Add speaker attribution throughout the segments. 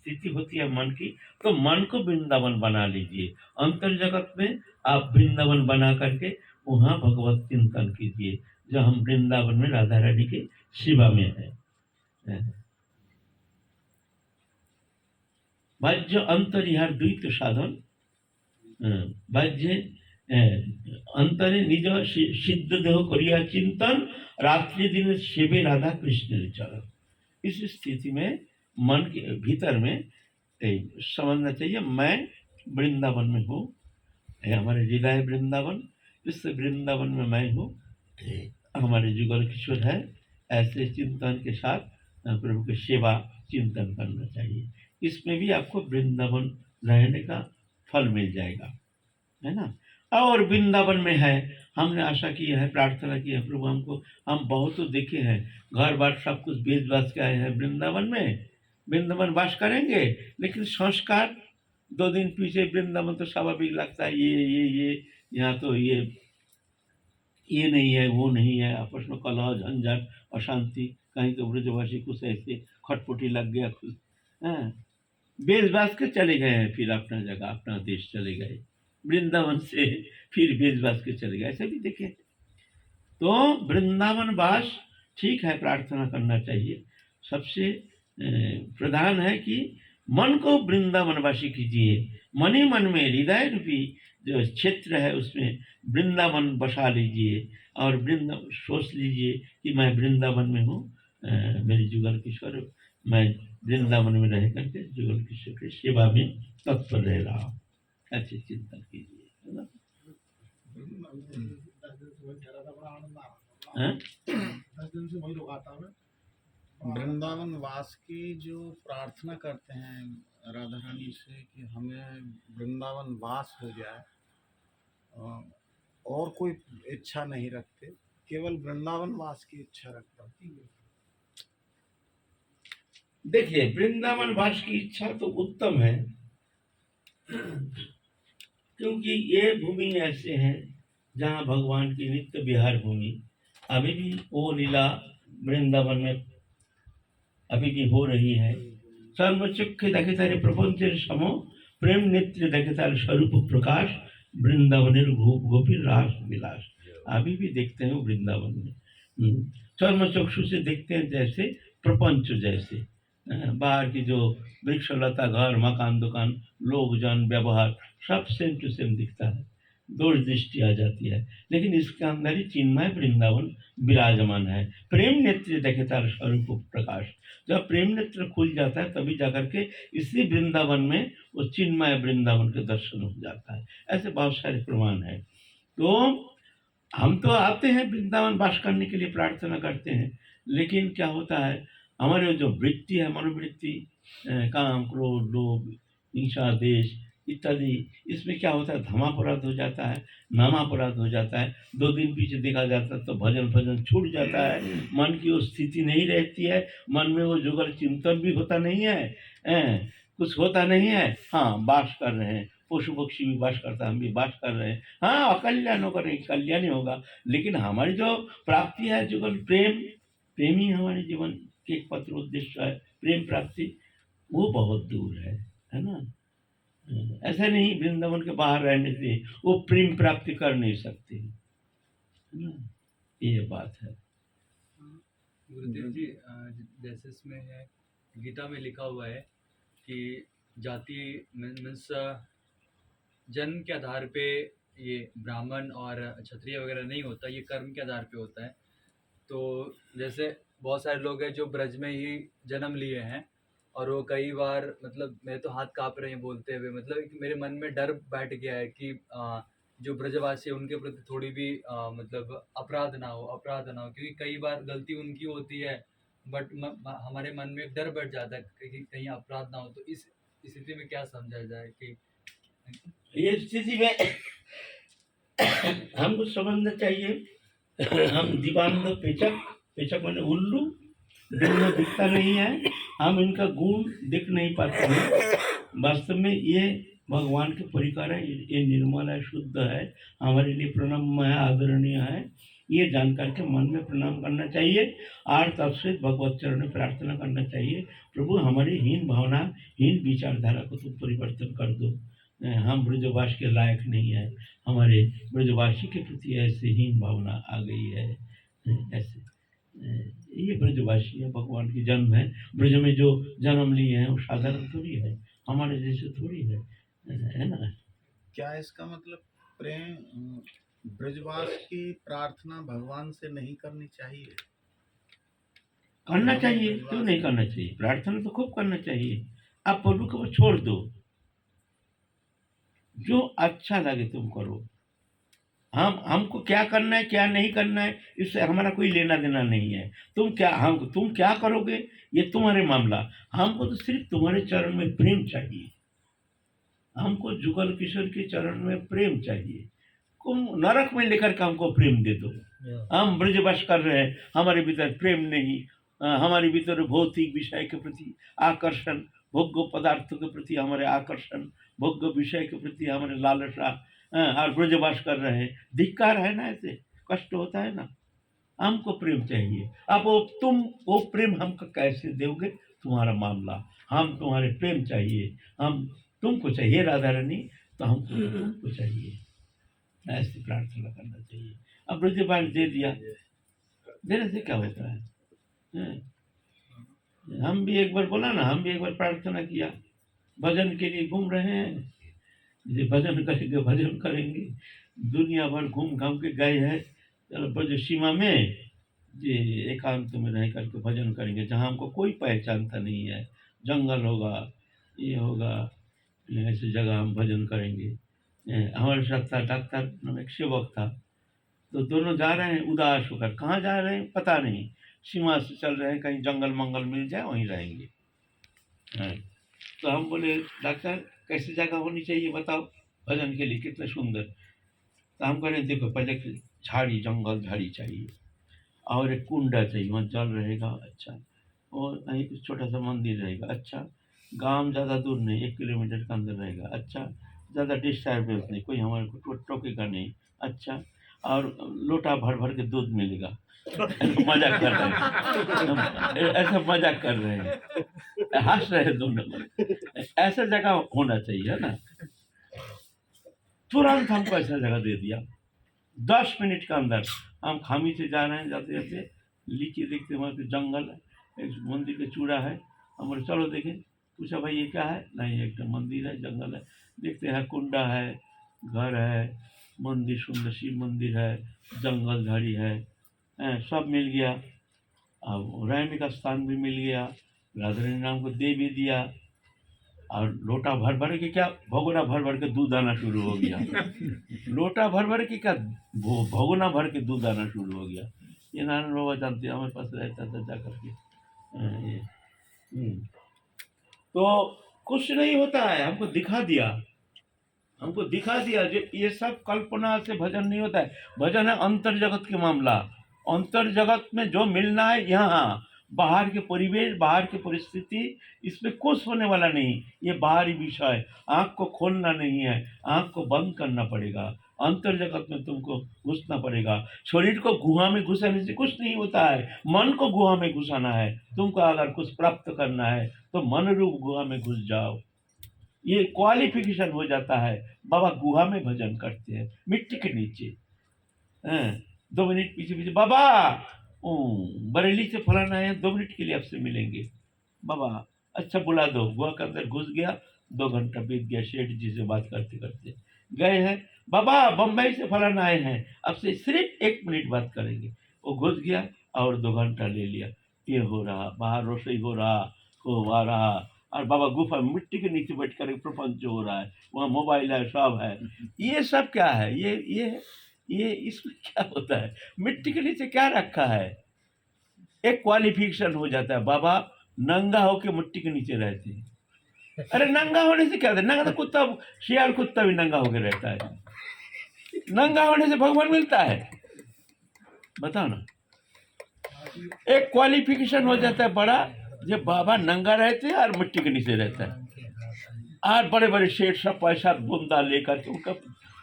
Speaker 1: स्थिति होती है मन की, तो मन को वृंदावन बना लीजिए। अंतर जगत में आप वृंदावन बना करके वहाँ भगवत चिंतन कीजिए, जो हम वृंदावन में राधा रानी के सेवा में है। बाह्य अंतरिहार द्वैत साधन बाह्य अंतरे निज सिद्ध देह करिया चिंतन, रात्रि दिन सेवे राधा कृष्ण चरण। इस स्थिति में मन के भीतर में समझना चाहिए मैं वृंदावन में हूँ, हमारे हृदय वृंदावन, इस वृंदावन में मैं हूँ, हमारे जुगल किशोर है। ऐसे चिंतन के साथ प्रभु की सेवा चिंतन करना चाहिए। इसमें भी आपको वृंदावन रहने का फल मिल जाएगा, है ना। और वृंदावन में है, हमने आशा की है, प्रार्थना की है प्रभु हमको, हम बहुत तो देखे हैं, घर बार सब कुछ बेच बाज के आए हैं वृंदावन में, वृंदावन वास करेंगे, लेकिन संस्कार 2 दिन पीछे वृंदावन तो स्वाभाविक लगता है, ये यहाँ तो ये नहीं है, वो नहीं है, आपस में कलह झंझट अशांति, कहीं तो ब्रजवासी कुछ ऐसे खटपटी लग गया, कुछ बेच बाज के चले गए हैं, फिर अपना जगह अपना देश चले गए, वृंदावन से फिर बेच बाज के चले गए, ऐसे भी देखे। तो वृंदावन वास ठीक है, प्रार्थना करना चाहिए। सबसे प्रधान है कि मन को वृंदावनवासी कीजिए, मन ही मन में हृदय रूपी जो क्षेत्र है उसमें वृंदावन बसा लीजिए, और सोच लीजिए कि मैं वृंदावन में हूँ, मेरी जुगल किशोर, मैं वृंदावन में रह करके जुगल किशोर की सेवा में तत्पर रह रहा हूँ। ऐसे चिंतन कीजिए, है ना।
Speaker 2: वृंदावन वास की जो प्रार्थना करते हैं राधा रानी से कि हमें वृंदावन वास हो जाए, और कोई इच्छा नहीं रखते, केवल वृंदावन वास की इच्छा रखते हैं।
Speaker 1: देखिए, वृंदावन वास की इच्छा तो उत्तम है, क्योंकि ये भूमि ऐसे हैं जहाँ भगवान की नित्य विहार भूमि, अभी भी वो लीला वृंदावन में अभी भी हो रही है। सर्वचक्षु देखे तारे प्रपंचेर समो, प्रेम नेत्र देखे तारे स्वरूप प्रकाश, वृंदावनेर गोपीर रास विलास। अभी भी देखते हैं वृंदावन में, चर्मचक्षु से देखते हैं, जैसे प्रपंच जैसे बाहर की जो वृक्ष लता घर मकान दुकान लोग जन व्यवहार सब सेम टू सेम दिखता है, दोष दृष्टि आ जाती है, लेकिन इसके अंदर ही चिन्मय वृंदावन विराजमान है। प्रेम नेत्र देखे तार स्वरूप प्रकाश, जब प्रेम नेत्र खुल जाता है तभी जाकर के इसी वृंदावन में वो चिन्मय वृंदावन के दर्शन हो जाता है। ऐसे बहुत सारे प्रमाण है। तो हम तो आते हैं वृंदावन वास करने के लिए, प्रार्थना करते हैं, लेकिन क्या होता है हमारे जो वृत्ति है, मनोवृत्ति, काम क्रोध लोभ हिंसा देश इत्यादि, इसमें क्या होता है धर्मापराध हो जाता है, नामापराध हो जाता है। 2 दिन पीछे देखा जाता है तो भजन छूट जाता है, मन की वो स्थिति नहीं रहती है, मन में वो जुगल चिंतन भी होता नहीं है, कुछ होता नहीं है। हाँ, वास कर रहे हैं, पशु पक्षी भी वास करता है, हम भी वास कर रहे हैं। हाँ, अकल्याण होगा नहीं, कल्याण ही होगा, लेकिन हमारी जो प्राप्ति है जुगल प्रेम ही हमारे जीवन के एक पत्र उद्देश्य है, प्रेम प्राप्ति, वो बहुत दूर है ना। ऐसा नहीं वृंदावन के बाहर रहने से वो प्रेम प्राप्ति कर नहीं सकते, है ना, ये बात है।
Speaker 3: गुरुदेव जी, जैसे इसमें है गीता में लिखा हुआ है कि जाति मीन्स जन्म के आधार पे ये ब्राह्मण और क्षत्रिय वगैरह नहीं होता, ये कर्म के आधार पे होता है। तो जैसे बहुत सारे लोग हैं जो ब्रज में ही जन्म लिए हैं, और वो कई बार मतलब मेरे तो हाथ काँप रहे हैं बोलते हुए, मतलब मेरे मन में डर बैठ गया है कि जो ब्रजवासी है उनके प्रति थोड़ी भी मतलब अपराध ना हो, क्योंकि कई बार गलती उनकी होती है, बट हमारे मन में डर बैठ जाता है कि कहीं अपराध ना हो। तो इस स्थिति में क्या समझा जाए कि
Speaker 1: ये स्थिति में हमको समझना चाहिए, हम दिवांग पेचक माने उल्लू, दिन में दिखता नहीं है, हम इनका गुण दिख नहीं पाते हैं। वास्तव में ये भगवान के परिकर है, ये निर्मल है, शुद्ध है, हमारे लिए प्रणम्य है, आदरणीय है, ये जान करके मन में प्रणाम करना चाहिए और तब से भगवत चरण में प्रार्थना करना चाहिए, प्रभु हमारी हीन भावना, हीन विचारधारा को तुम परिवर्तन कर दो। हम ब्रजवास के लायक नहीं है, हमारे ब्रजवासी के प्रति ऐसे हीन भावना आ गई है। ऐसे ये ब्रजवासी है, भगवान की जन्म है, ब्रज में जो जन्म लिए हैं वो साधारण थोड़ी है, हमारे जैसे थोड़ी है ना।
Speaker 2: क्या इसका मतलब प्रेम ब्रजवास की प्रार्थना भगवान से नहीं करनी चाहिए?
Speaker 1: करना चाहिए, क्यों नहीं करना चाहिए? प्रार्थना तो खूब करना चाहिए। आप प्रभु को छोड़ दो, जो अच्छा लगे तुम करो। हमको क्या करना है क्या नहीं करना है इससे हमारा कोई लेना देना नहीं है। तुम क्या करोगे ये तुम्हारे मामला। हमको तो सिर्फ तुम्हारे चरण में प्रेम चाहिए, हमको जुगल किशोर के चरण में प्रेम चाहिए। तुम नरक में लेकर के हमको प्रेम दे दो। हम ब्रजवास कर रहे हैं, हमारे भीतर प्रेम नहीं, हमारे भीतर भौतिक विषय के प्रति आकर्षण, भोग्य पदार्थों के प्रति हमारे आकर्षण, भोग्य विषय के प्रति हमारे लालसा, और ब्रजवास कर रहे हैं। धिक्कार है ना, ऐसे कष्ट होता है ना। हमको प्रेम चाहिए। अब तुम वो प्रेम हमको कैसे दोगे, तुम्हारा मामला। हम तुम्हारे प्रेम चाहिए, हम तुमको चाहिए राधा रानी, तो हमको तुमको चाहिए। ऐसी प्रार्थना करना चाहिए। अब ब्रजवास दे दिया, देने से क्या होता है? हम भी एक बार बोला ना, हम भी एक बार प्रार्थना किया, भजन के लिए घूम रहे हैं, ये भजन करेंगे, दुनिया भर घूम घाम के गए हैं, चलो ब्रज सीमा में ये एकांत में रह करके भजन करेंगे, जहाँ हमको कोई पहचानता नहीं है, जंगल होगा, ये होगा, ऐसी जगह हम भजन करेंगे। हमारे साथ था डॉक्टर नाम एक सेवक था, तो दोनों जा रहे हैं उदास होकर। कहाँ जा रहे हैं पता नहीं, सीमा से चल रहे हैं, कहीं जंगल मंगल मिल जाए वहीं रहेंगे। तो हम बोले डॉक्टर कैसी जगह होनी चाहिए बताओ भजन के लिए, कितना सुंदर। तो हम कह रहे देखो पहले झाड़ी, जंगल झाड़ी चाहिए, और एक कुंडा चाहिए, वहाँ जल रहेगा, अच्छा, और कहीं कुछ छोटा सा मंदिर रहेगा, अच्छा, गांव ज़्यादा दूर नहीं, 1 किलोमीटर के अंदर रहेगा, अच्छा, ज़्यादा डिस्टर्बेंस नहीं, कोई हमारे को टोकेगा नहीं, अच्छा, और लोटा भर भर के दूध मिलेगा। मजाक कर रहे हैं, ऐसा मजाक कर रहे हैं, हंस रहे हैं दोनों। ऐसा जगह होना चाहिए, है ना। तुरंत हमको ऐसा जगह दे दिया, 10 मिनट के अंदर। हम खामी से जा रहे हैं, जाते जाते लीची देखते वहाँ पे जंगल है, एक मंदिर का चूड़ा है, हम बोले चलो देखें। पूछा भाई ये क्या है? नहीं, एक मंदिर है, जंगल है। देखते हैं कुंडा है, घर है, मंदिर, सुंदर शिव मंदिर है, जंगल झाड़ी है, सब मिल गया। अब रहने का स्थान भी मिल गया, राधा रानी नाम को दे भी दिया, और लोटा भर भर के क्या, भगोना भर भर के दूध आना शुरू हो गया। लोटा भर भर के क्या, भगोना भर के दूध आना शुरू हो गया। ये नारायण बाबा जानते हैं, हमारे पास रहता था जा करके। तो कुछ नहीं होता है, हमको दिखा दिया जो ये सब कल्पना से भजन नहीं होता है। भजन है अंतर जगत के मामला। अंतर जगत में जो मिलना है यहाँ, बाहर के परिवेश, बाहर की परिस्थिति, इसमें कुछ होने वाला नहीं। ये बाहरी विषय, आँख को खोलना नहीं है, आँख को बंद करना पड़ेगा। अंतर जगत में तुमको घुसना पड़ेगा। शरीर को गुहा में घुसाने से कुछ नहीं होता है, मन को गुहा में घुसाना है। तुमको अगर कुछ प्राप्त करना है तो मन रूप गुहा में घुस जाओ, ये क्वालिफिकेशन हो जाता है। बाबा गुहा में भजन करते हैं, मिट्टी के नीचे। 2 मिनट पीछे पीछे, बाबा बरेली से फलाना है, 2 मिनट के लिए आपसे मिलेंगे। बाबा अच्छा बुला दो। गुहा के अंदर घुस गया, 2 घंटा बीत गया, सेठ जी से बात करते करते। गए हैं, बाबा बम्बई से फलाना आए हैं, आपसे सिर्फ 1 मिनट बात करेंगे। वो घुस गया और 2 घंटा ले लिया। ये हो रहा, बाहर रसोई हो रहा, खूब आ रहा, और बाबा गुफा मिट्टी के नीचे बैठ कर प्रपंच हो रहा है, वहाँ मोबाइल है, सब है। ये सब क्या है? ये इसमें क्या होता है? मिट्टी के नीचे क्या रखा है? एक क्वालिफिकेशन हो जाता है, बाबा नंगा होके मिट्टी के नीचे रहते हैं। अरे नंगा होने से क्या होता है? नंगा तो कुत्ता, शियाल कुत्ता भी नंगा होके रहता है। नंगा होने से भगवान मिलता है? बताओ ना। एक क्वालिफिकेशन हो जाता है बड़ा, जब बाबा नंगा रहते हैं और मिट्टी के नीचे रहता है, और बड़े बड़े शेठ सब पैसा बूंदा लेकर के उनका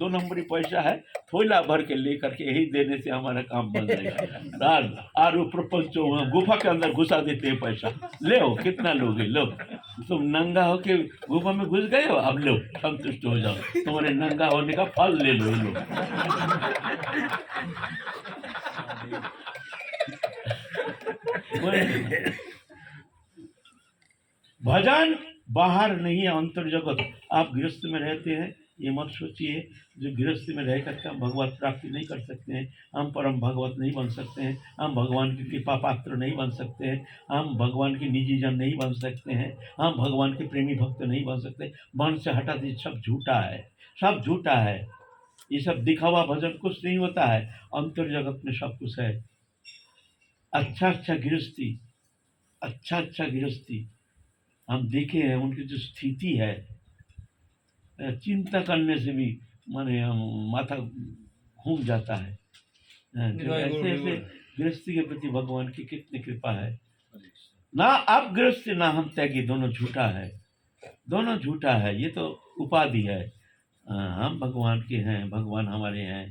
Speaker 1: 2 नंबरी पैसा है, थोड़ा भर के लेकर के यही देने से हमारा काम बन जाएगा। और वो प्रपंच गुफा के अंदर घुसा देते हैं पैसा, ले हो कितना लोगे लो, तुम नंगा होके गुफा में घुस गए हो, अब लो संतुष्ट हो जाओ, तुम्हारे नंगा होने का फल ले लो लो। भजन बाहर नहीं है, अंतर जगत। आप गृहस्थ में रहते हैं, ये मत सोचिए जो गृहस्थ में रह करके हम भगवत प्राप्ति नहीं कर सकते हैं, हम परम भगवत नहीं बन सकते हैं, हम भगवान की कृपा पात्र नहीं बन सकते हैं, हम भगवान के निजी जन नहीं बन सकते हैं, हम भगवान के प्रेमी भक्त नहीं बन सकते। मन से हटा दीजिए, सब झूठा है, सब झूठा है, ये सब दिखावा भजन कुछ नहीं होता है, अंतर जगत में सब कुछ है। अच्छा अच्छा गृहस्थी, अच्छा अच्छा गृहस्थी हम देखे हैं, उनकी जो स्थिति है, चिंता करने से भी माने हम माथा घूम जाता है। जो ऐसे ऐसे गृहस्थी के प्रति भगवान की कितनी कृपा है। ना आप गृहस्थी ना हम त्यागी, दोनों झूठा है, दोनों झूठा है, ये तो उपाधि है। हम भगवान के हैं, भगवान हमारे हैं,